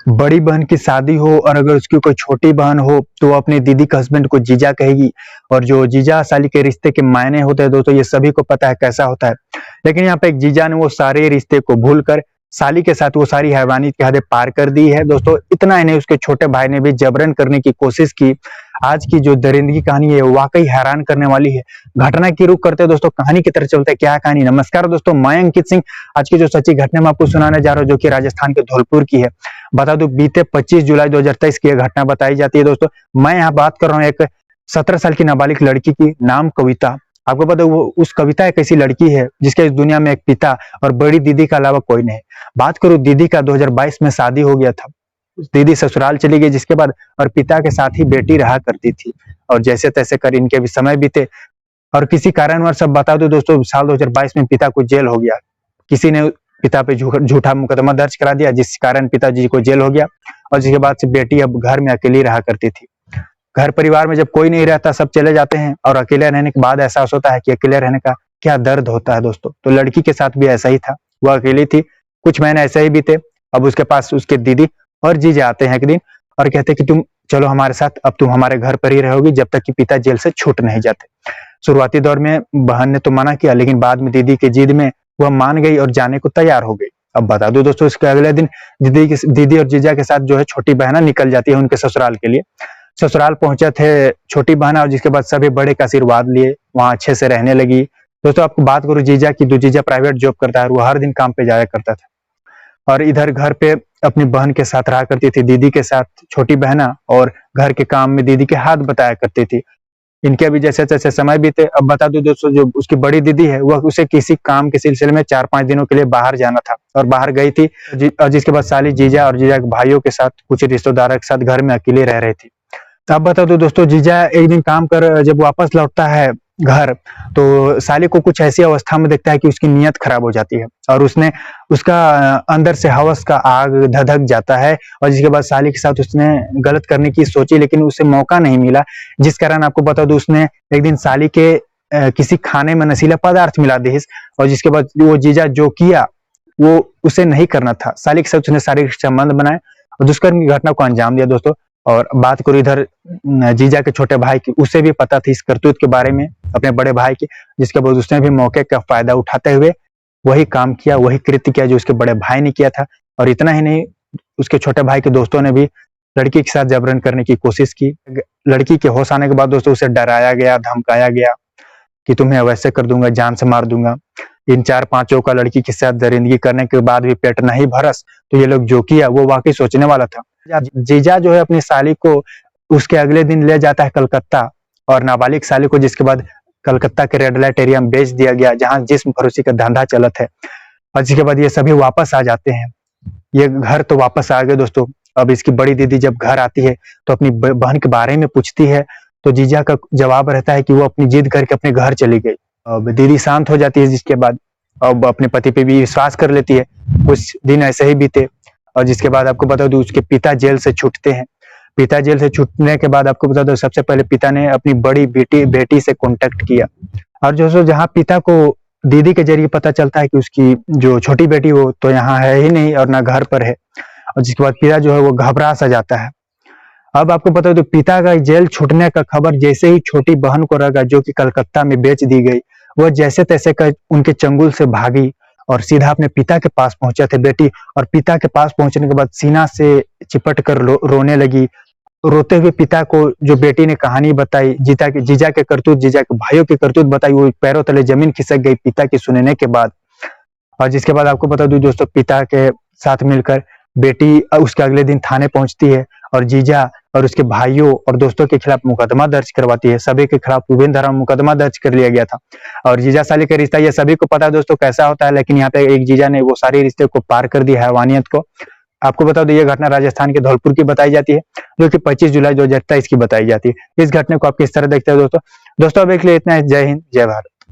बड़ी बहन की शादी हो और अगर उसकी कोई छोटी बहन हो तो वो अपने दीदी के हस्बैंड को जीजा कहेगी। और जो जीजा साली के रिश्ते के मायने होते हैं दोस्तों, ये सभी को पता है कैसा होता है। लेकिन यहाँ पे एक जीजा ने वो सारे रिश्ते को भूल कर साली के साथ वो सारी हैवानियत की हदें पार कर दी है दोस्तों। इतना ही नहीं, उसके छोटे भाई ने भी जबरन करने की कोशिश की। आज की जो दरिंदगी कहानी है वाकई हैरान करने वाली है। घटना की रुख करते हैं दोस्तों, कहानी की तरफ चलते हैं। क्या कहानी? नमस्कार दोस्तों, मैं अंकित सिंह आज की जो सच्ची घटना मैं आपको सुनाने जा रहा हूँ, जो कि राजस्थान के धौलपुर की है। बता दूं, बीते 25 जुलाई 2023 की यह घटना बताई जाती है दोस्तों। मैं यहाँ बात कर रहा हूँ एक 17 साल की नाबालिग लड़की की, नाम कविता। आपको पता है वो उस कविता एक ऐसी लड़की है जिसके इस दुनिया में एक पिता और बड़ी दीदी के अलावा कोई नहीं। बात करूं दीदी का, 2022 में शादी हो गया था। दीदी ससुराल चली गई, जिसके बाद और पिता के साथ ही बेटी रहा करती थी। और जैसे तैसे कर इनके भी समय बीते और किसी कारणवश, सब बता दो दोस्तों, साल 2022 में पिता को जेल हो गया। किसी ने पिता पे झूठा मुकदमा दर्ज करा दिया, जिस कारण पिताजी को जेल हो गया। और जिसके बाद से बेटी अब घर में अकेली रहा करती थी। घर परिवार में जब कोई नहीं रहता, सब चले जाते हैं और अकेले रहने के बाद एहसास होता है कि अकेले रहने का क्या दर्द होता है दोस्तों। तो लड़की के साथ भी ऐसा ही था, वो अकेली थी। कुछ महीने ऐसे ही बीते। अब उसके पास उसके दीदी और जीजा आते हैं एक दिन और कहते हैं कि तुम चलो हमारे साथ, अब तुम हमारे घर पर ही रहोगी जब तक कि पिता जेल से छूट नहीं जाते। शुरुआती दौर में बहन ने तो मना किया, लेकिन बाद में दीदी की जिद में वह मान गई और जाने को तैयार हो गई। अब बता दो दोस्तों, इसके अगले दिन दीदी और जीजा के साथ जो है छोटी बहना निकल जाती है उनके ससुराल के लिए। ससुराल पहुंचे थे छोटी बहना, और जिसके बाद सभी बड़े का आशीर्वाद लिए वहां अच्छे से रहने लगी। दोस्तों आपको बात करूं जीजा की, तो जीजा प्राइवेट जॉब करता है, वो हर दिन काम पे जाया करता था। और इधर घर पे अपनी बहन के साथ रहा करती थी, दीदी के साथ छोटी बहना, और घर के काम में दीदी के हाथ बताया करती थी। इनके अभी जैसे जैसे समय बीते, अब बता दो दोस्तों, जो उसकी बड़ी दीदी है वह उसे किसी काम के सिलसिले में 4-5 दिनों के लिए बाहर जाना था और बाहर गई थी। और जिसके बाद साली जीजा और जीजा के भाइयों के साथ, कुछ रिश्तेदारों के साथ घर में अकेले रह रही थी। अब बता दो दोस्तों, जीजा एक दिन काम कर जब वापस लौटता है घर, तो साली को कुछ ऐसी अवस्था में देखता है कि उसकी नीयत खराब हो जाती है और उसका अंदर से हवस का आग धधक जाता है। और जिसके बाद साली के साथ उसने गलत करने की सोची, लेकिन उसे मौका नहीं मिला। जिस कारण आपको बता दूं, उसने एक दिन साली के किसी खाने में नशीला पदार्थ मिला दी। और जिसके बाद वो जीजा जो किया वो उसे नहीं करना था। साली के साथ उसने शारीरिक संबंध बनाए और दुष्कर्म की घटना को अंजाम दिया दोस्तों। और बात करूं इधर जीजा के छोटे भाई की, उसे भी पता थी इस करतूत के बारे में अपने बड़े भाई की, जिसके बाद उसने भी मौके का फायदा उठाते हुए वही काम किया, वही कृत्य किया जो उसके बड़े भाई ने किया था। और इतना ही नहीं, उसके छोटे भाई के दोस्तों ने भी लड़की के साथ जबरन करने की कोशिश की। लड़की के होश आने के बाद दोस्तों उसे डराया गया, धमकाया गया कि तुम्हें वैसे कर दूंगा, जान से मार दूंगा। इन 4-5 का लड़की के साथ दरिंदगी करने के बाद भी पेट नहीं भरस, तो ये लोग जो किया वो वाकई सोचने वाला था। जीजा जो है अपनी साली को उसके अगले दिन ले जाता है कलकत्ता, और नाबालिग साली को जिसके बाद कलकत्ता के रेड लाइट एरिया में बेच दिया गया, जहां जिस्म फरोशी का धंधा चलत है। और जिसके बाद ये सभी वापस आ जाते हैं। ये घर तो वापस आ गए दोस्तों। अब इसकी बड़ी दीदी जब घर आती है तो अपनी बहन के बारे में पूछती है, तो जीजा का जवाब रहता है कि वो अपनी जिद करके अपने घर चली गई। अब दीदी शांत हो जाती है, जिसके बाद अब अपने पति पे भी विश्वास कर लेती है। कुछ दिन ऐसे ही बीते और जिसके बाद आपको बता दूं, उसके पिता जेल से छूटते हैं। पिता जेल से छूटने के बाद आपको बता दो, सबसे पहले पिता ने अपनी बड़ी बेटी से कांटेक्ट किया। और जो जहां पिता को दीदी के जरिए पता चलता है कि उसकी जो छोटी बेटी वो तो यहाँ है ही नहीं और ना घर पर है। और जिसके बाद पिता जो है वो घबरा सा जाता है। अब आपको पता है तो पिता का जेल छूटने का खबर जैसे ही छोटी बहन को लगा, जो कि कलकत्ता में बेच दी गई, वह जैसे तैसे कर उनके चंगुल से भागी और सीधा अपने पिता के पास पहुंचे थे बेटी। और पिता के पास पहुंचने के बाद सीना से चिपट कर रोने लगी। रोते हुए पिता को जो बेटी ने कहानी बताई, जीजा के करतूत, जीजा के भाइयों के करतूत बताई, वो पैरों तले जमीन खिसक गई पिता की सुनने के बाद। और जिसके बाद आपको बता दूं दोस्तों, पिता के साथ मिलकर बेटी उसके अगले दिन थाने पहुंचती है और जीजा और उसके भाइयों और दोस्तों के खिलाफ मुकदमा दर्ज करवाती है। सभी के खिलाफ विभिन्न धारा में मुकदमा दर्ज कर लिया गया था। और जीजा साली का रिश्ता ये सभी को पता है दोस्तों कैसा होता है, लेकिन यहाँ पे एक जीजा ने वो सारे रिश्ते को पार कर दिया, हैवानियत को। आपको बता दो, ये घटना राजस्थान के धौलपुर की बताई जाती है, जो कि 25 जुलाई 2023 की बताई जाती है। इस घटना को आप किस तरह देखते हैं दोस्तों? अब एक लिए इतना है। जय हिंद, जय भारत।